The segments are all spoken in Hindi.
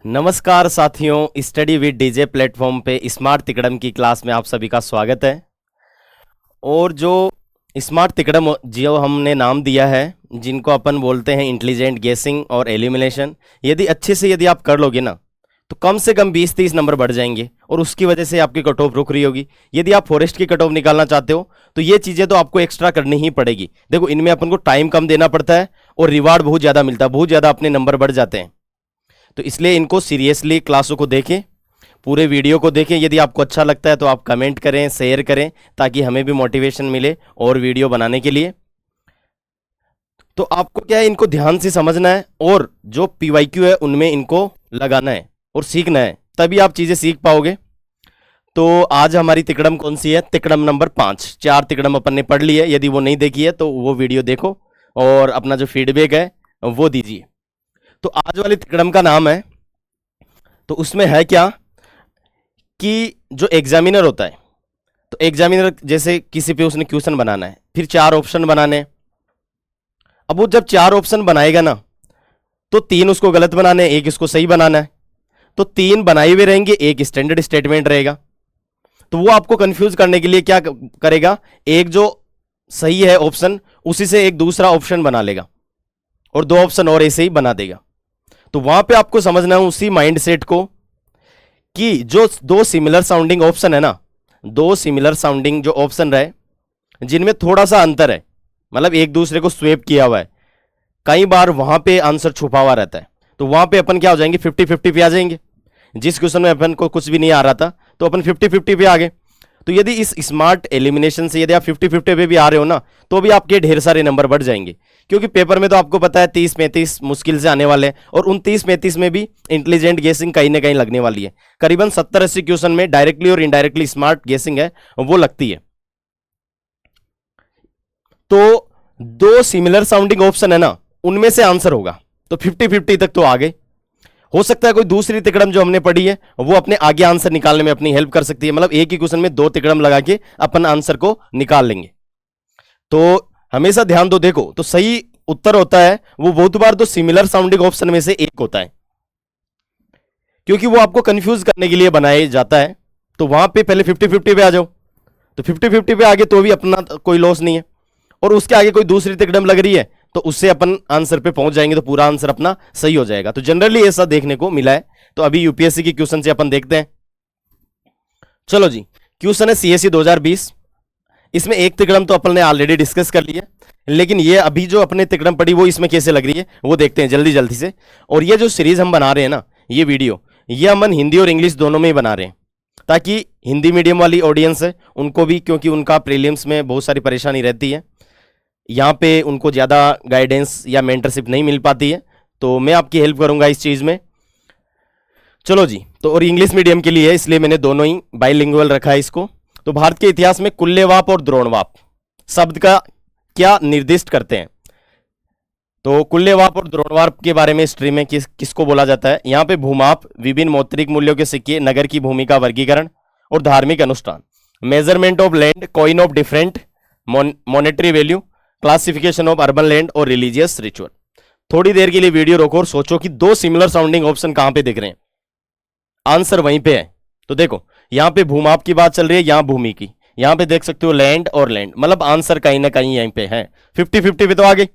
नमस्कार साथियों, स्टडी विद डीजे प्लेटफॉर्म पे स्मार्ट तिकड़म की क्लास में आप सभी का स्वागत है। और जो स्मार्ट तिकड़म जो हमने नाम दिया है, जिनको अपन बोलते हैं इंटेलिजेंट गेसिंग और एलिमिनेशन, यदि आप कर लोगे ना तो कम से कम 20-30 नंबर बढ़ जाएंगे और उसकी वजह से आपकी कट ऑफ रुक रही होगी। यदि आप फॉरेस्ट की कट ऑफ निकालना चाहते हो तो ये चीज़ें तो आपको एक्स्ट्रा करनी ही पड़ेगी। देखो, इनमें अपन को टाइम कम देना पड़ता है और रिवार्ड बहुत ज़्यादा मिलता है, बहुत ज़्यादा अपने नंबर बढ़ जाते हैं। तो इसलिए इनको सीरियसली क्लासों को देखें, पूरे वीडियो को देखें। यदि आपको अच्छा लगता है तो आप कमेंट करें, शेयर करें, ताकि हमें भी मोटिवेशन मिले और वीडियो बनाने के लिए। तो आपको क्या है, इनको ध्यान से समझना है और जो पीवाईक्यू है उनमें इनको लगाना है और सीखना है, तभी आप चीज़ें सीख पाओगे। तो आज हमारी तिकड़म कौन सी है? तिकड़म नंबर 5। 4 तिकड़म अपन ने पढ़ ली है। यदि वो नहीं देखी है तो वो वीडियो देखो और अपना जो फीडबैक है वो दीजिए। तो आज वाली तिकड़म का नाम है, तो उसमें है क्या कि जो एग्जामिनर होता है, तो एग्जामिनर जैसे किसी पे उसने क्वेश्चन बनाना है, फिर 4 ऑप्शन बनाने हैं। अब वो जब 4 ऑप्शन बनाएगा ना तो 3 उसको गलत बनाने हैं, 1 उसको सही बनाना है। तो 3 बनाए हुए रहेंगे, 1 स्टैंडर्ड स्टेटमेंट रहेगा। तो वो आपको कंफ्यूज करने के लिए क्या करेगा, एक जो सही है ऑप्शन उसी से एक दूसरा ऑप्शन बना लेगा और 2 ऑप्शन और ऐसे ही बना देगा। तो वहां पे आपको समझना है उसी माइंडसेट को कि जो 2 सिमिलर साउंडिंग ऑप्शन है ना, 2 सिमिलर साउंडिंग जो ऑप्शन रहे जिनमें थोड़ा सा अंतर है, मतलब एक दूसरे को स्वेप किया हुआ है, कई बार वहां पे आंसर छुपा हुआ रहता है। तो वहां पे अपन क्या हो जाएंगे, 50-50 पे आ जाएंगे। जिस क्वेश्चन में अपन को कुछ भी नहीं आ रहा था तो अपन 50-50 पे आ गए। तो यदि इस स्मार्ट एलिमिनेशन से यदि आप 50-50 पे भी आ रहे हो ना तो भी आपके ढेर सारे नंबर बढ़ जाएंगे, क्योंकि पेपर में तो आपको पता है 30-35 मुश्किल से आने वाले हैं और उन 30-35 में भी इंटेलिजेंट गेसिंग कहीं ना कहीं लगने वाली है। करीबन 70-80 क्वेश्चन में डायरेक्टली और इनडायरेक्टली स्मार्ट गेसिंग है वो लगती है। तो 2 सिमिलर साउंडिंग ऑप्शन है ना, उनमें से आंसर होगा। तो 50-50 तक तो आ गए। हो सकता है कोई दूसरी तिकड़म जो हमने पढ़ी है वो अपने आगे आंसर निकालने में अपनी हेल्प कर सकती है, मतलब एक ही क्वेश्चन में 2 तिकड़म लगा के अपन आंसर को निकाल लेंगे। तो हमेशा ध्यान दो। देखो, तो सही उत्तर होता है वो बहुत बार तो सिमिलर साउंडिंग ऑप्शन में से एक होता है, क्योंकि वो आपको कंफ्यूज करने के लिए बनाया जाता है। तो वहां पे पहले 50-50 पे आ जाओ। तो 50-50 पे आगे तो भी अपना कोई लॉस नहीं है, और उसके आगे कोई दूसरी तिकड़म लग रही है तो उससे अपन आंसर पे पहुंच जाएंगे, तो पूरा आंसर अपना सही हो जाएगा। तो जनरली ऐसा देखने को मिला है। तो अभी यूपीएससी की क्वेश्चन से अपन देखते हैं। चलो जी, क्वेश्चन है सीएससी 2020। इसमें एक तिकड़म तो अपन ने ऑलरेडी डिस्कस कर लिया, लेकिन ये अभी जो अपने तिकड़म पड़ी वो इसमें कैसे लग रही है वो देखते हैं जल्दी जल्दी से। और ये जो सीरीज हम बना रहे हैं ना, ये वीडियो, ये हम हिंदी और इंग्लिश दोनों में ही बना रहे हैं, ताकि हिंदी मीडियम वाली ऑडियंस है उनको भी, क्योंकि उनका प्रीलिम्स में बहुत सारी परेशानी रहती है, यहाँ पे उनको ज़्यादा गाइडेंस या मेंटरशिप नहीं मिल पाती है। तो मैं आपकी हेल्प करूंगा इस चीज़ में। चलो जी, तो और इंग्लिश मीडियम के लिए है इसलिए मैंने दोनों ही बाइलिंगुअल रखा है इसको। तो भारत के इतिहास में कुल्लेवाप और द्रोणवाप शब्द का क्या निर्दिष्ट करते हैं? तो कुल्लेवाप और द्रोणवाप के बारे में हिस्ट्री में किसको बोला जाता है? यहाँ पे भूमाप, विभिन्न मौद्रिक मूल्यों के सिक्के, नगर की भूमि का वर्गीकरण और धार्मिक अनुष्ठान, measurement of land, coin of different monetary value, classification of urban land और रिलीजियस रिचुअल। थोड़ी देर के लिए वीडियो रोको और सोचो कि 2 सिमिलर साउंडिंग ऑप्शन कहां पे दिख रहे हैं, आंसर वहीं पे है। तो देखो, यहां पे भूमाप की बात चल रही है, यहां भूमि की, यहां पे देख सकते हो लैंड और लैंड, मतलब आंसर कहीं ना कहीं यहीं पे है। 50-50 पे तो आ गए।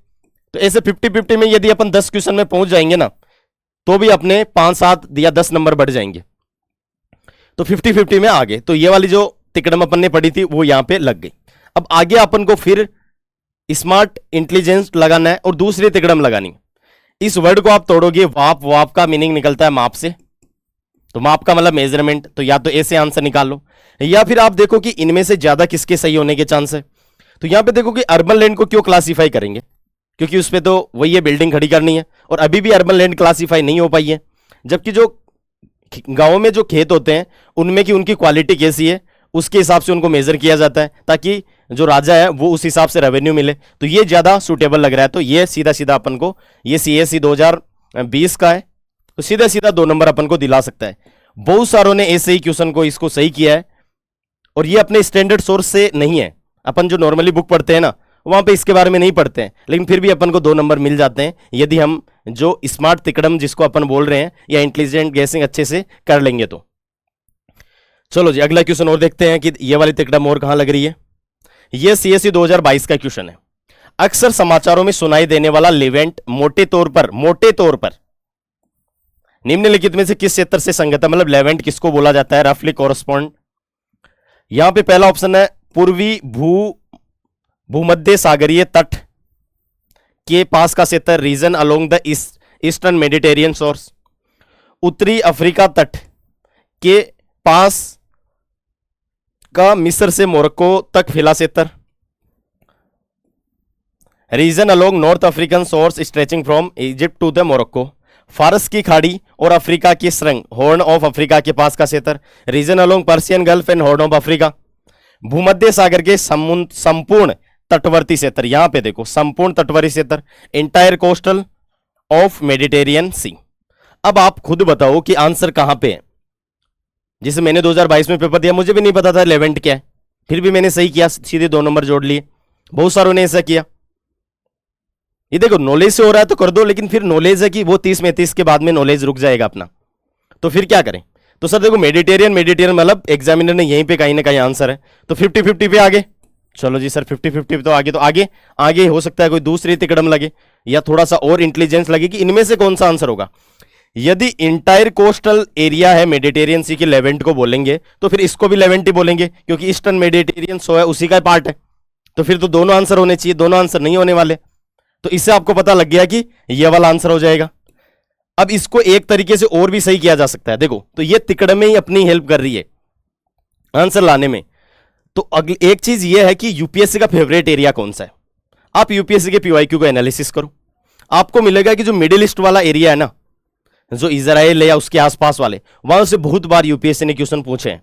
तो ऐसे 50-50 में यदि अपन 10 क्वेश्चन में पहुंच जाएंगे ना तो भी अपने 5-7 या 10 नंबर बढ़ जाएंगे। तो 50-50 में आ गए। तो ये वाली जो तिकड़म अपन ने पढ़ी थी वो यहां पे लग गई। अब आगे अपन को फिर स्मार्ट इंटेलिजेंस लगाना है और दूसरी तिकड़म लगानी है। इस वर्ड को आप तोड़ोगे, वाप, वाप का मीनिंग निकलता है माप से, तो माप का मतलब मेजरमेंट। तो या तो ऐसे आंसर निकाल लो, या फिर आप देखो कि इनमें से ज्यादा किसके सही होने के चांस है। तो यहां पे देखो कि अर्बन लैंड को क्यों क्लासीफाई करेंगे, क्योंकि उस पर तो वही है, बिल्डिंग खड़ी करनी है, और अभी भी अर्बन लैंड क्लासीफाई नहीं हो पाई है। जबकि जो गांवों में जो खेत होते हैं उनमें की उनकी क्वालिटी कैसी है उसके हिसाब से उनको मेजर किया जाता है, ताकि जो राजा है वो उस हिसाब से रेवेन्यू मिले। तो ये ज्यादा सुटेबल लग रहा है। तो ये सीधा सीधा अपन को, ये सीएससी 2020 का है, तो सीधा सीधा 2 नंबर अपन को दिला सकता है। बहुत सारों ने ऐसे ही क्वेश्चन को इसको सही किया है, और ये अपने स्टैंडर्ड सोर्स से नहीं है। अपन जो नॉर्मली बुक पढ़ते हैं ना वहां पे इसके बारे में नहीं पढ़ते हैं, लेकिन फिर भी अपन को 2 नंबर मिल जाते हैं यदि हम जो स्मार्ट तिकड़म जिसको अपन बोल रहे हैं या इंटेलिजेंट गेसिंग अच्छे से कर लेंगे तो। चलो जी अगला क्वेश्चन और देखते हैं कि ये वाली तिकड़म और कहां लग रही है। ये सीएससी 2022 का क्वेश्चन है। अक्सर समाचारों में सुनाई देने वाला इवेंट मोटे तौर पर निम्नलिखित में से किस क्षेत्र से संगत है, मतलब लेवेंट किसको बोला जाता है, रफली कोरस्पॉन्ड। यहां पे पहला ऑप्शन है पूर्वी भूमध्य सागरीय तट के पास का क्षेत्र, region along the eastern Mediterranean shores. उत्तरी अफ्रीका तट के पास का मिस्र से मोरक्को तक फैला क्षेत्र, region along North African shores stretching from Egypt to the Morocco. फारस की खाड़ी और अफ्रीका की सुरंग, हॉर्न ऑफ अफ्रीका के पास का क्षेत्र, region along Persian Gulf and Horn of Africa. भूमध्य सागर के संपूर्ण तटवर्ती क्षेत्र, यहां पे देखो संपूर्ण तटवर्ती क्षेत्र, इंटायर कोस्टल ऑफ मेडिटेरियन सी। अब आप खुद बताओ कि आंसर कहां पे है। जिसे मैंने 2022 में पेपर दिया, मुझे भी नहीं पता था लेवेंट क्या है, फिर भी मैंने सही किया, सीधे 2 नंबर जोड़ लिए। बहुत सारों ने ऐसा किया। ये देखो नॉलेज से हो रहा है तो कर दो, लेकिन फिर नॉलेज है कि वो 30-35 के बाद में नॉलेज रुक जाएगा अपना, तो फिर क्या करें। तो सर देखो मेडिटेरियन मतलब एग्जामिनर ने यहीं पे कहीं ना कहीं आंसर है, तो 50-50 पे आगे। चलो जी सर 50-50 तो आगे हो सकता है कोई दूसरी तिकड़म लगे या थोड़ा सा और इंटेलिजेंस लगे कि इनमें से कौन सा आंसर होगा। यदि इंटायर कोस्टल एरिया है मेडिटेरियन सी के लेवेंट को बोलेंगे, तो फिर इसको भी लेवेंट ही बोलेंगे क्योंकि ईस्टर्न मेडिटेरियन सो है उसी का पार्ट है, तो फिर तो दोनों आंसर होने चाहिए, दोनों आंसर नहीं होने वाले। तो इससे आपको पता लग गया कि यह वाला आंसर हो जाएगा। अब इसको एक तरीके से और भी सही किया जा सकता है, देखो तो ये तिकड़में ही अपनी हेल्प कर रही है आंसर लाने में। तो अगली एक चीज ये है कि यूपीएससी का फेवरेट एरिया कौन सा है। आप यूपीएससी के पीवाईक्यू को एनालिसिस करो, आपको मिलेगा कि जो मिडिल ईस्ट वाला एरिया है ना, जो इजराइल है या उसके आसपास वाले, वहां से बहुत बार यूपीएससी ने क्वेश्चन पूछे हैं।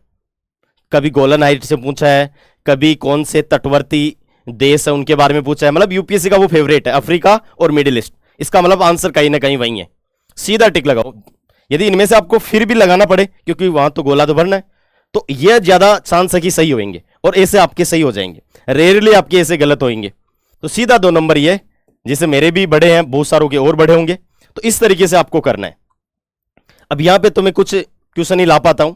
कभी गोलन हाइट से पूछा है, कभी कौन से तटवर्ती देश है उनके बारे में पूछा है, मतलब यूपीएससी का वो फेवरेट है अफ्रीका और मिडिल ईस्ट। इसका मतलब आंसर कहीं ना कहीं वही है, सीधा टिक लगाओ। यदि इनमें से आपको फिर भी लगाना पड़े क्योंकि वहां तो गोला तो भरना है, तो यह ज्यादा चांस है कि सही होंगे और ऐसे आपके सही हो जाएंगे, रेयरली आपके ऐसे गलत होंगे। तो सीधा 2 नंबर ये, जिसे मेरे भी बड़े हैं बहुत सारों के और बड़े होंगे, तो इस तरीके से आपको करना है। अब यहां पे तो मैं कुछ क्वेश्चन ही ला पाता हूं,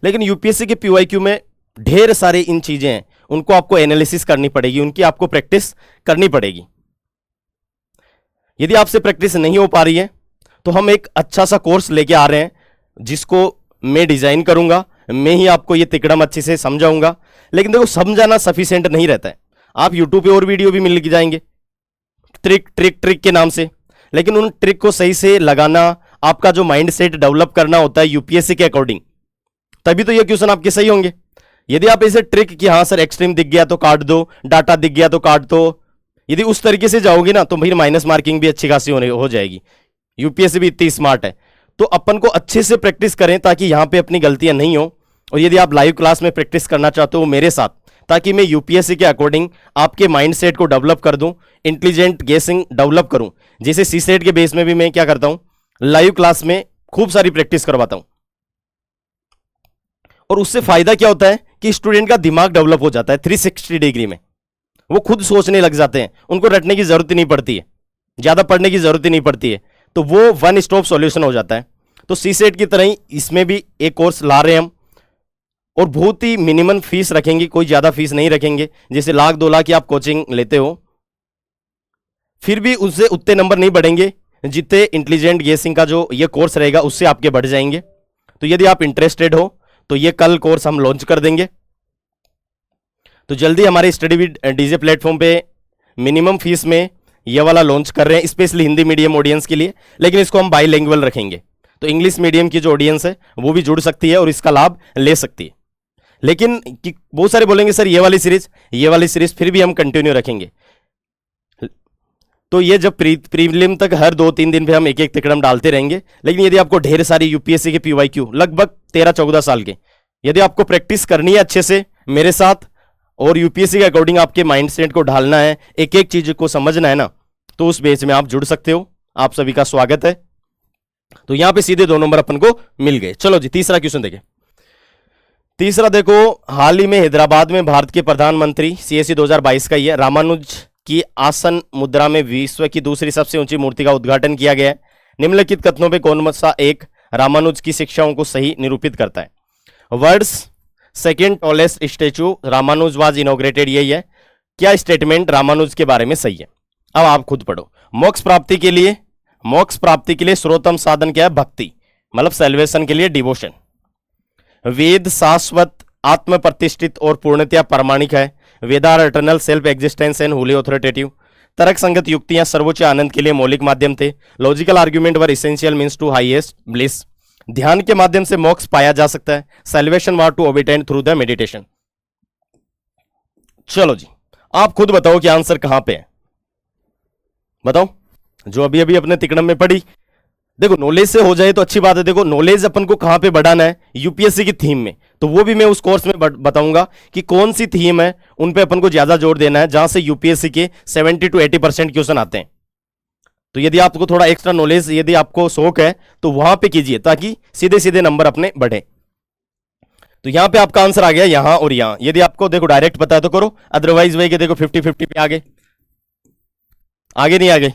लेकिन यूपीएससी के पीवाईक्यू में ढेर सारे इन चीजें हैं, उनको आपको एनालिसिस करनी पड़ेगी, उनकी आपको प्रैक्टिस करनी पड़ेगी। यदि आपसे प्रैक्टिस नहीं हो पा रही है तो हम एक अच्छा सा कोर्स लेके आ रहे हैं जिसको मैं डिजाइन करूंगा, मैं ही आपको ये तिकड़म अच्छे से समझाऊंगा। लेकिन देखो समझाना सफिशिएंट नहीं रहता है, आप यूट्यूब पे और वीडियो भी मिल जाएंगे ट्रिक के नाम से, लेकिन उन ट्रिक को सही से लगाना, आपका जो माइंड सेट डेवलप करना होता है यूपीएससी के अकॉर्डिंग, तभी तो ये क्वेश्चन आपके सही होंगे। यदि आप ऐसे ट्रिक कि हाँ सर एक्सट्रीम दिख गया तो काट दो, डाटा दिख गया तो काट दो, यदि उस तरीके से जाओगे ना तो फिर माइनस मार्किंग भी अच्छी खासी हो जाएगी। यूपीएससी भी इतनी स्मार्ट है, तो अपन को अच्छे से प्रैक्टिस करें ताकि यहां पे अपनी गलतियां नहीं हो। और यदि आप लाइव क्लास में प्रैक्टिस करना चाहते हो मेरे साथ, ताकि मैं यूपीएससी के अकॉर्डिंग आपके माइंडसेट को डेवलप कर दूं, इंटेलिजेंट गेसिंग डेवलप करूं, जैसे सीसेट के बेस में भी मैं क्या करता हूं लाइव क्लास में खूब सारी प्रैक्टिस करवाता हूं। और उससे फायदा क्या होता है कि स्टूडेंट का दिमाग डेवलप हो जाता है 360 डिग्री में, वो खुद सोचने लग जाते हैं, उनको रटने की जरूरत ही नहीं पड़ती है, ज्यादा पढ़ने की जरूरत ही नहीं पड़ती है, तो वो वन स्टॉप सॉल्यूशन हो जाता है। तो सीसेट की तरह ही इसमें भी एक कोर्स ला रहे हैं हम, और बहुत ही मिनिमम फीस रखेंगे, कोई ज्यादा फीस नहीं रखेंगे। जैसे 1-2 लाख की आप कोचिंग लेते हो, फिर भी उससे उतने नंबर नहीं बढ़ेंगे जितने इंटेलिजेंट गेसिंग का जो ये कोर्स रहेगा उससे आपके बढ़ जाएंगे। तो यदि आप इंटरेस्टेड हो तो ये कल कोर्स हम लॉन्च कर देंगे। तो जल्दी हमारे स्टडी विद डीजे प्लेटफॉर्म पे मिनिमम फीस में ये वाला लॉन्च कर रहे हैं, स्पेशली हिंदी मीडियम ऑडियंस के लिए, लेकिन इसको हम बाईलैंग्वेज रखेंगे, तो इंग्लिश मीडियम की जो ऑडियंस है वो भी जुड़ सकती है और इसका लाभ ले सकती है। लेकिन बहुत सारे बोलेंगे सर ये वाली सीरीज फिर भी हम कंटिन्यू रखेंगे। तो ये जब प्रीलिम तक हर 2-3 दिन पे हम एक तिकड़म डालते रहेंगे। लेकिन यदि आपको ढेर सारी यूपीएससी के पीवाईक्यू लगभग 13-14 साल के, यदि आपको प्रैक्टिस करनी है अच्छे से मेरे साथ और यूपीएससी के अकॉर्डिंग आपके माइंडसेट को ढालना है, एक एक चीज को समझना है ना, तो उस बेस में आप जुड़ सकते हो। आप सभी का स्वागत है। तो यहां पे सीधे 2 नंबर अपन को मिल गए। चलो जी तीसरा क्वेश्चन देखें। तीसरा देखो, हाल ही में हैदराबाद में भारत के प्रधानमंत्री सीएससी 2022 का ये रामानुज की आसन मुद्रा में विश्व की दूसरी सबसे ऊंची मूर्ति का उद्घाटन किया गया है। निम्नलिखित कथनों पे कौन सा एक रामानुज की शिक्षाओं को सही निरूपित करता है? Words second tallest statue Ramanuja was inaugurated, यही है। क्या स्टेटमेंट रामानुज के बारे में सही है? अब आप खुद पढ़ो। मोक्ष प्राप्ति के लिए सर्वोत्तम साधन क्या है? भक्ति, मतलब सेल्वेशन के लिए डिवोशन। वेद शाश्वत, आत्म प्रतिष्ठित और पूर्णतया प्रामाणिक है। Veda are eternal, self existence and holy authoritative. तर्क संगत युक्तियां सर्वोच्च आनंद के लिए मौलिक माध्यम थे। Logical argument were essential means to highest bliss. ध्यान के माध्यम से मोक्ष पाया जा सकता है। Salvation was to obtain through the meditation. चलो जी, आप खुद बताओ कि आंसर कहां पे है, बताओ। जो अभी अभी अपने तिकड़म में पढ़ी, देखो नॉलेज से हो जाए तो अच्छी बात है। देखो नॉलेज अपन को कहां पे बढ़ाना है? यूपीएससी की थीम में, तो वो भी मैं उस कोर्स में बताऊंगा कि कौन सी थीम है, उन पे अपन को ज्यादा जोर देना है, जहां से यूपीएससी के 70 to 80% क्वेश्चन आते हैं। तो यदि आपको थोड़ा एक्स्ट्रा नॉलेज, यदि आपको शौक है, तो वहां पे कीजिए ताकि सीधे सीधे नंबर अपने बढ़े। तो यहां पे आपका आंसर आ गया, यहां और यहां। यदि आपको देखो डायरेक्ट पता है तो करो, अदरवाइज वही के देखो 50-50 पे आगे नहीं आगे।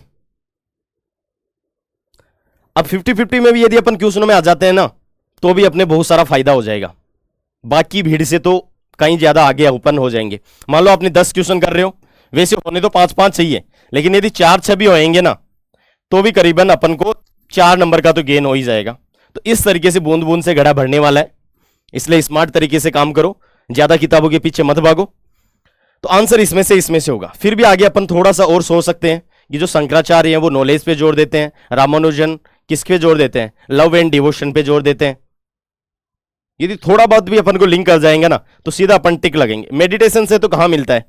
अब 50-50 में भी यदि अपन क्वेश्चनों में आ जाते हैं ना, तो भी अपने बहुत सारा फायदा हो जाएगा। बाकी भीड़ से तो कहीं ज्यादा आगे ओपन हो जाएंगे। मान लो आपने 10 क्वेश्चन कर रहे हो, वैसे होने तो 5-5 चाहिए, लेकिन यदि 4-6 भी होएंगे ना, तो भी करीबन अपन को 4 नंबर का तो गेन हो ही जाएगा। तो इस तरीके से बूंद बूंद से घड़ा भरने वाला है, इसलिए स्मार्ट तरीके से काम करो, ज्यादा किताबों के पीछे मत भागो। तो आंसर इसमें से होगा। फिर भी आगे अपन थोड़ा सा और सोच सकते हैं कि जो शंकराचार्य हैं वो नॉलेज पे जोर देते हैं, रामानुजन किस पे जोर देते हैं? लव एंड डिवोशन पे जोर देते हैं। यदि थोड़ा बहुत भी अपन को लिंक कर जाएंगे ना, तो सीधा अपन टिक लगेंगे। मेडिटेशन से तो कहां मिलता है?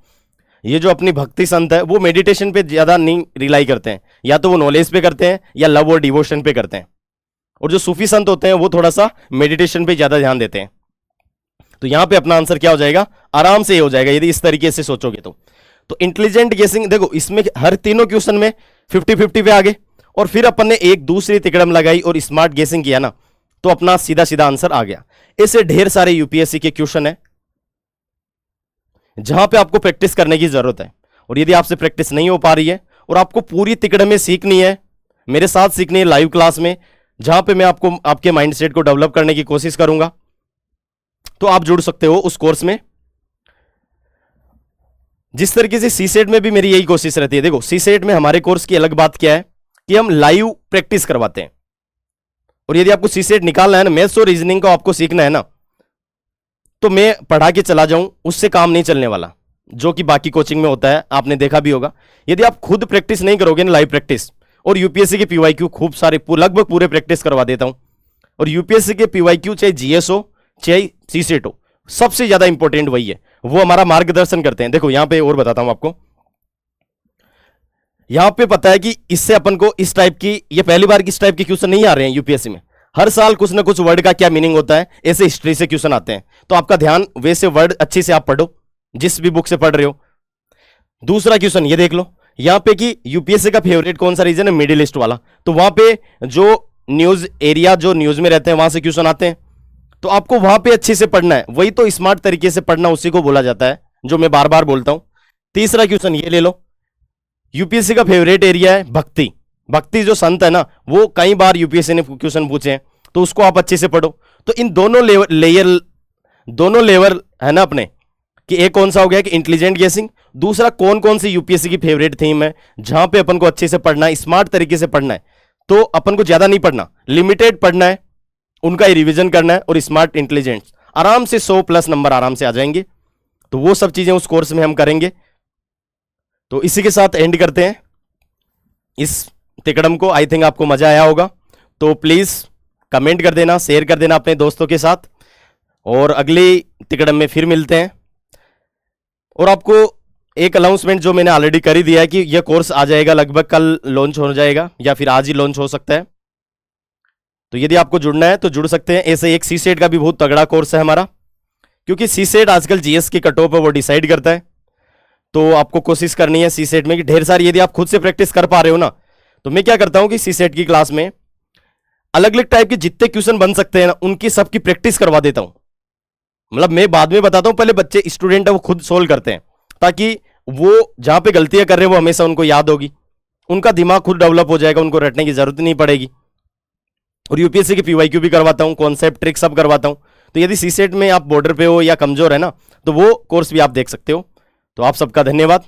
ये जो अपनी भक्ति संत है वो मेडिटेशन पे ज्यादा नहीं रिलाई करते हैं, या तो वो नॉलेज पे करते हैं या लव और डिवोशन पे करते हैं। और जो सूफी संत होते हैं वो थोड़ा सा मेडिटेशन पे ज्यादा ध्यान देते हैं। तो यहां पे अपना आंसर क्या हो जाएगा? आराम से ये हो जाएगा यदि इस तरीके से सोचोगे तो इंटेलिजेंट गेसिंग, देखो इसमें हर तीनों क्वेश्चन में 50-50 पे आगे, और फिर अपन ने एक दूसरी तिकड़म लगाई और स्मार्ट गेसिंग किया ना, तो अपना सीधा सीधा आंसर आ गया। ऐसे ढेर सारे यूपीएससी के क्वेश्चन है जहां पे आपको प्रैक्टिस करने की जरूरत है। और यदि आपसे प्रैक्टिस नहीं हो पा रही है और आपको पूरी तिकड़म में सीखनी है, मेरे साथ सीखनी है लाइव क्लास में, जहां पे मैं आपको आपके माइंडसेट को डेवलप करने की कोशिश करूंगा, तो आप जुड़ सकते हो उस कोर्स में। जिस तरीके से सीसेट में भी मेरी यही कोशिश रहती है। देखो सीसेट में हमारे कोर्स की अलग बात क्या है कि हम लाइव प्रैक्टिस करवाते हैं। और यदि आपको सीसेट निकालना है ना, मैथ्स और रीजनिंग को आपको सीखना है ना, तो मैं पढ़ा के चला जाऊं उससे काम नहीं चलने वाला, जो कि बाकी कोचिंग में होता है, आपने देखा भी होगा। यदि आप खुद प्रैक्टिस नहीं करोगे ना, लाइव प्रैक्टिस, और यूपीएससी के पीवाईक्यू खूब सारे लगभग पूरे प्रैक्टिस करवा देता हूं। और यूपीएससी के पीवाईक्यू चाहे जीएस हो चाहे सीसेट हो, सबसे ज्यादा इंपॉर्टेंट वही है, वो हमारा मार्गदर्शन करते हैं। देखो यहां पे और बताता हूं आपको, यहां पे पता है कि इससे अपन को इस टाइप की, ये पहली बार की इस टाइप के क्वेश्चन नहीं आ रहे हैं यूपीएससी में। हर साल कुछ ना कुछ वर्ड का क्या मीनिंग होता है, ऐसे हिस्ट्री से क्वेश्चन आते हैं। तो आपका ध्यान वैसे वर्ड अच्छे से आप पढ़ो जिस भी बुक से पढ़ रहे हो। दूसरा क्वेश्चन ये देख लो यहां पे कि यूपीएससी का फेवरेट कौन सा रीजन है? मिडिल ईस्ट वाला। तो वहां पे जो न्यूज एरिया, जो न्यूज में रहते हैं, वहां से क्वेश्चन आते हैं। तो आपको वहां पे अच्छे से पढ़ना है, वही तो स्मार्ट तरीके से पढ़ना, उसी को बोला जाता है, जो मैं बार बार बोलता हूं। तीसरा क्वेश्चन ये ले लो, यूपीएससी का फेवरेट एरिया है भक्ति। भक्ति जो संत है ना, वो कई बार यूपीएससी ने क्वेश्चन पूछे हैं, तो उसको आप अच्छे से पढ़ो। तो इन दोनों लेवल है ना अपने, कि एक कौन सा हो गया कि इंटेलिजेंट गेसिंग, दूसरा कौन कौन सी यूपीएससी की फेवरेट थीम है, जहां पे अपन को अच्छे से पढ़ना है, स्मार्ट तरीके से पढ़ना है। तो अपन को ज्यादा नहीं पढ़ना, लिमिटेड पढ़ना है, उनका ही रिवीजन करना है, और स्मार्ट इंटेलिजेंट आराम से 100+ नंबर आराम से आ जाएंगे। तो वो सब चीजें उस कोर्स में हम करेंगे। तो इसी के साथ एंड करते हैं इस तिकड़म को। आई थिंक आपको मजा आया होगा, तो प्लीज कमेंट कर देना, शेयर कर देना अपने दोस्तों के साथ, और अगली तिकड़म में फिर मिलते हैं। और आपको एक अनाउंसमेंट जो मैंने ऑलरेडी कर ही दिया है कि यह कोर्स आ जाएगा, लगभग कल लॉन्च हो जाएगा या फिर आज ही लॉन्च हो सकता है। तो यदि आपको जुड़ना है तो जुड़ सकते हैं। ऐसे एक सीसेट का भी बहुत तगड़ा कोर्स है हमारा, क्योंकि सीसेट आजकल जीएस की कट ऑफ है वो डिसाइड करता है। तो आपको कोशिश करनी है सीसेट में कि ढेर सारी, यदि आप खुद से प्रैक्टिस कर पा रहे हो ना, तो मैं क्या करता हूं कि सीसेट की क्लास में अलग अलग टाइप के जितने क्वेश्चन बन सकते हैं ना, उनकी सबकी प्रैक्टिस करवा देता हूं। मतलब मैं बाद में बताता हूं, पहले बच्चे स्टूडेंट है वो खुद सोल्व करते हैं, ताकि वो जहां पे गलतियां कर रहे हैं वो हमेशा उनको याद होगी, उनका दिमाग खुद डेवलप हो जाएगा, उनको रटने की जरूरत नहीं पड़ेगी। और यूपीएससी के पीवाईक्यू भी करवाता हूं, कॉन्सेप्ट ट्रिक सब करवाता हूं। तो यदि सीसेट में आप बॉर्डर पे हो या कमजोर है ना, तो वो कोर्स भी आप देख सकते हो। तो आप सबका धन्यवाद।